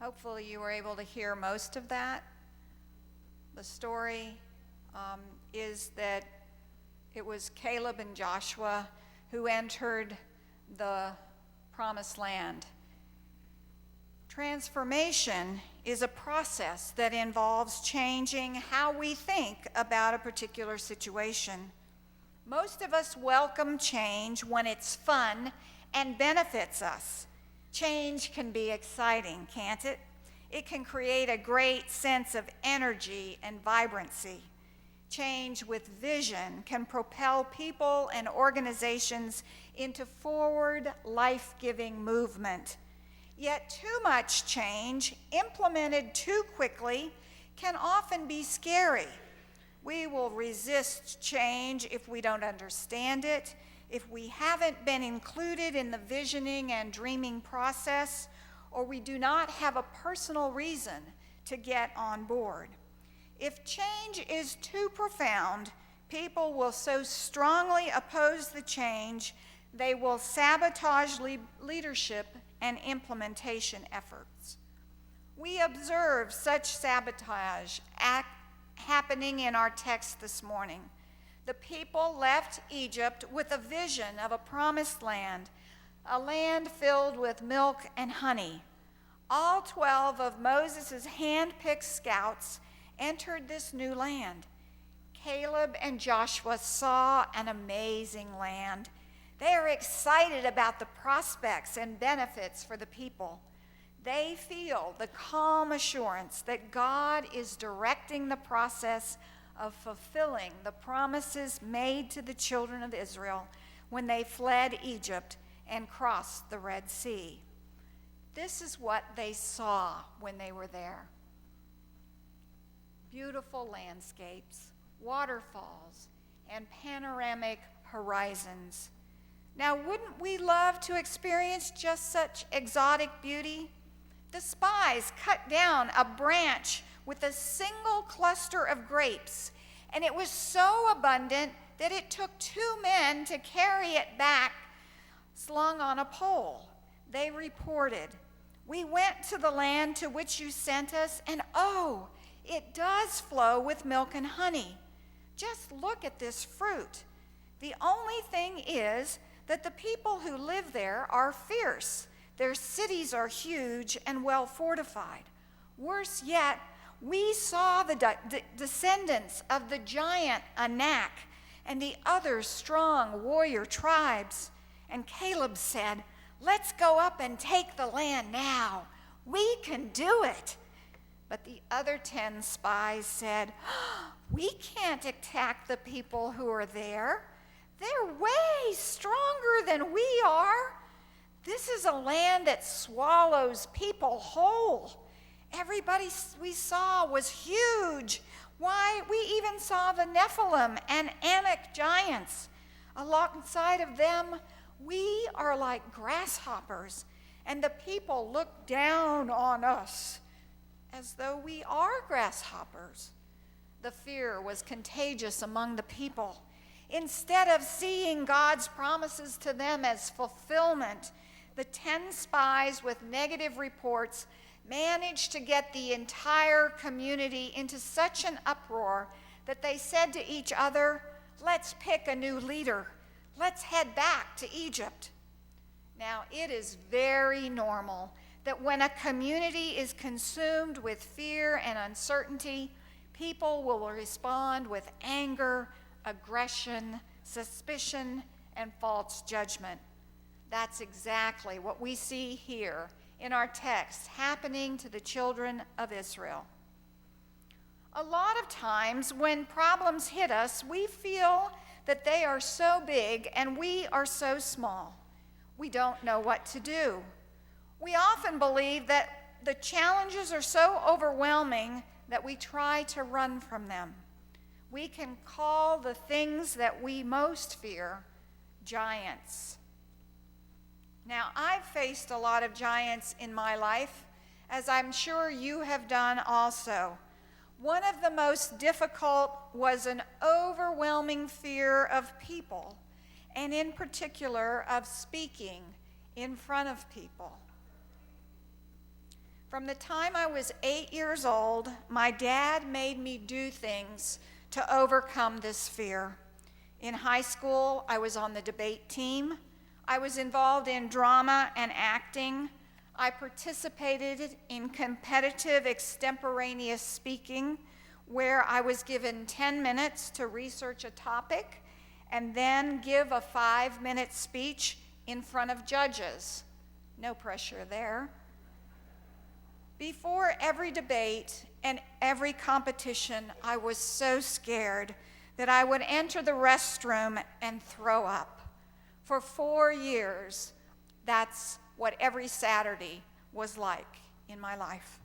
Hopefully you were able to hear most of that. The story is that it was Caleb and Joshua who entered the promised land. Transformation is a process that involves changing how we think about a particular situation. Most of us welcome change when it's fun and benefits us. Change can be exciting, can't it? It can create a great sense of energy and vibrancy. Change with vision can propel people and organizations into forward, life-giving movement. Yet too much change, implemented too quickly, can often be scary. We will resist change if we don't understand it, if we haven't been included in the visioning and dreaming process, or we do not have a personal reason to get on board. If change is too profound, people will so strongly oppose the change, they will sabotage leadership and implementation efforts. We observe such sabotage happening in our text this morning. The people left Egypt with a vision of a promised land, a land filled with milk and honey. All 12 of Moses' hand-picked scouts entered this new land. Caleb and Joshua saw an amazing land. They are excited about the prospects and benefits for the people. They feel the calm assurance that God is directing the process of fulfilling the promises made to the children of Israel when they fled Egypt and crossed the Red Sea. This is what they saw when they were there. Beautiful landscapes, waterfalls, and panoramic horizons. Now, wouldn't we love to experience just such exotic beauty? The spies cut down a branch with a single cluster of grapes, and it was so abundant that it took 2 men to carry it back, slung on a pole. They reported, "We went to the land to which you sent us, and oh, it does flow with milk and honey. Just look at this fruit. The only thing is that the people who live there are fierce. Their cities are huge and well fortified. Worse yet, we saw the descendants of the giant Anak and the other strong warrior tribes." And Caleb said, "Let's go up and take the land now. We can do it." But the other 10 spies said, "We can't attack the people who are there. They're way stronger than we are. This is a land that swallows people whole. Everybody we saw was huge. Why, we even saw the Nephilim and Anak giants. Alongside of them, we are like grasshoppers, and the people look down on us as though we are grasshoppers." The fear was contagious among the people. Instead of seeing God's promises to them as fulfillment, the 10 spies with negative reports managed to get the entire community into such an uproar that they said to each other, "Let's pick a new leader. Let's head back to Egypt." Now, it is very normal that when a community is consumed with fear and uncertainty, people will respond with anger, aggression, suspicion, and false judgment. That's exactly what we see here in our text happening to the children of Israel. A lot of times when problems hit us, we feel that they are so big and we are so small. We don't know what to do. We often believe that the challenges are so overwhelming that we try to run from them. We can call the things that we most fear giants. Now, I've faced a lot of giants in my life, as I'm sure you have done also. One of the most difficult was an overwhelming fear of people, and in particular of speaking in front of people. From the time I was 8 years old, my dad made me do things to overcome this fear. In high school, I was on the debate team. I was involved in drama and acting. I participated in competitive extemporaneous speaking, where I was given 10 minutes to research a topic and then give a 5-minute speech in front of judges. No pressure there. Before every debate and every competition, I was so scared that I would enter the restroom and throw up. For 4 years, that's what every Saturday was like in my life.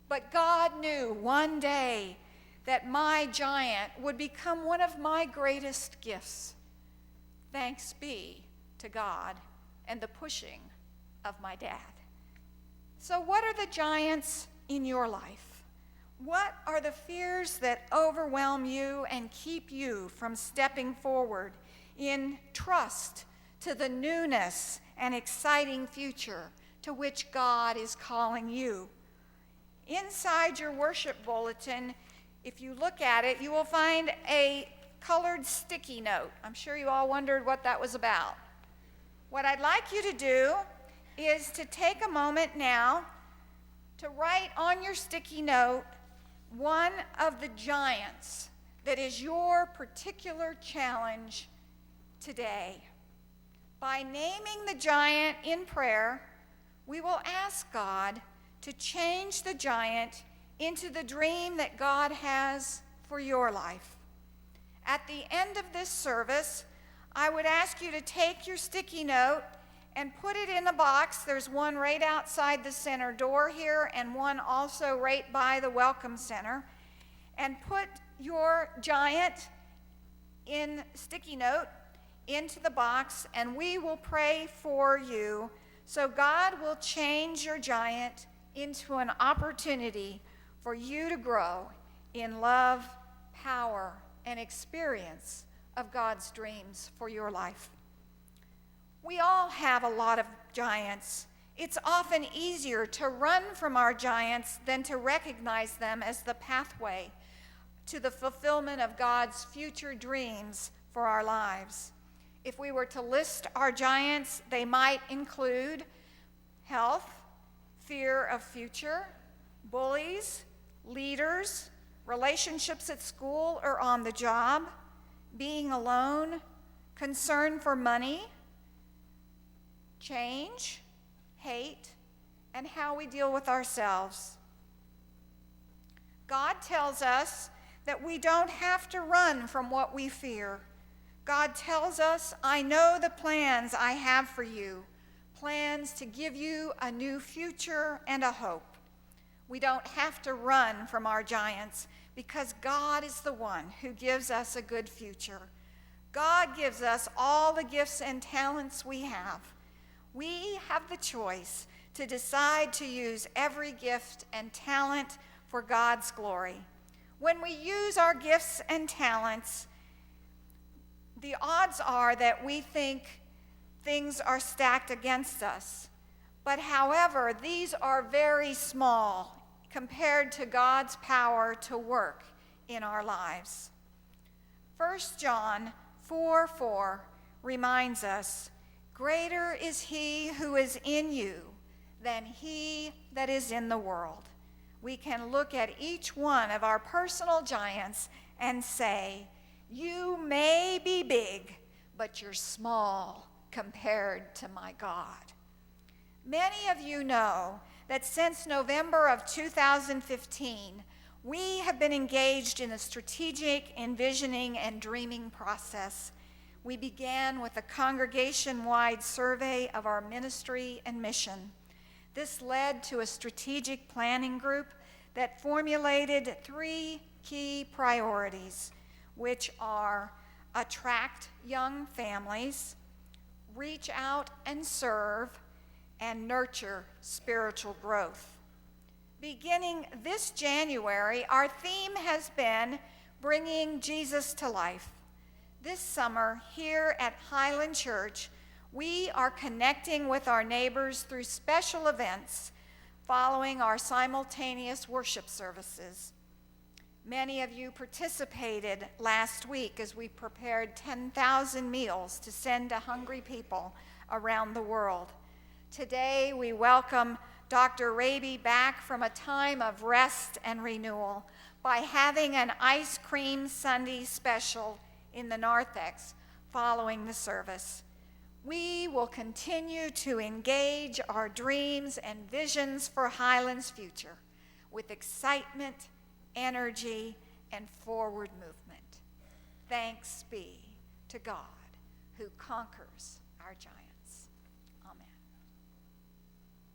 But God knew one day that my giant would become one of my greatest gifts. Thanks be to God and the pushing of my dad. So what are the giants in your life? What are the fears that overwhelm you and keep you from stepping forward in trust to the newness and exciting future to which God is calling you? Inside your worship bulletin, if you look at it, you will find a colored sticky note. I'm sure you all wondered what that was about. What I'd like you to do is to take a moment now to write on your sticky note one of the giants that is your particular challenge today. By naming the giant in prayer, we will ask God to change the giant into the dream that God has for your life. At the end of this service, I would ask you to take your sticky note and put it in a box. There's one right outside the center door here and one also right by the Welcome Center. And put your giant in sticky note into the box, and we will pray for you so God will change your giant into an opportunity for you to grow in love, power, and experience of God's dreams for your life. We all have a lot of giants. It's often easier to run from our giants than to recognize them as the pathway to the fulfillment of God's future dreams for our lives. If we were to list our giants, they might include health, fear of future, bullies, leaders, relationships at school or on the job, being alone, concern for money, change, hate, and how we deal with ourselves. God tells us that we don't have to run from what we fear. God tells us, I know the plans I have for you, plans to give you a new future and a hope. We don't have to run from our giants because God is the one who gives us a good future. God gives us all the gifts and talents we have. We have the choice to decide to use every gift and talent for God's glory. When we use our gifts and talents, the odds are that we think things are stacked against us. But however, these are very small compared to God's power to work in our lives. 1 John 4:4 reminds us, greater is he who is in you than he that is in the world. We can look at each one of our personal giants and say, you may be big, but you're small compared to my God. Many of you know that since November of 2015, we have been engaged in a strategic envisioning and dreaming process. We began with a congregation-wide survey of our ministry and mission. This led to a strategic planning group that formulated 3 key priorities, which are attract young families, reach out and serve, and nurture spiritual growth. Beginning this January, our theme has been bringing Jesus to life. This summer, here at Highland Church, we are connecting with our neighbors through special events following our simultaneous worship services. Many of you participated last week as we prepared 10,000 meals to send to hungry people around the world. Today, we welcome Dr. Raby back from a time of rest and renewal by having an ice cream Sunday special in the narthex following the service. We will continue to engage our dreams and visions for Highland's future with excitement, energy, and forward movement. Thanks be to God who conquers our giants.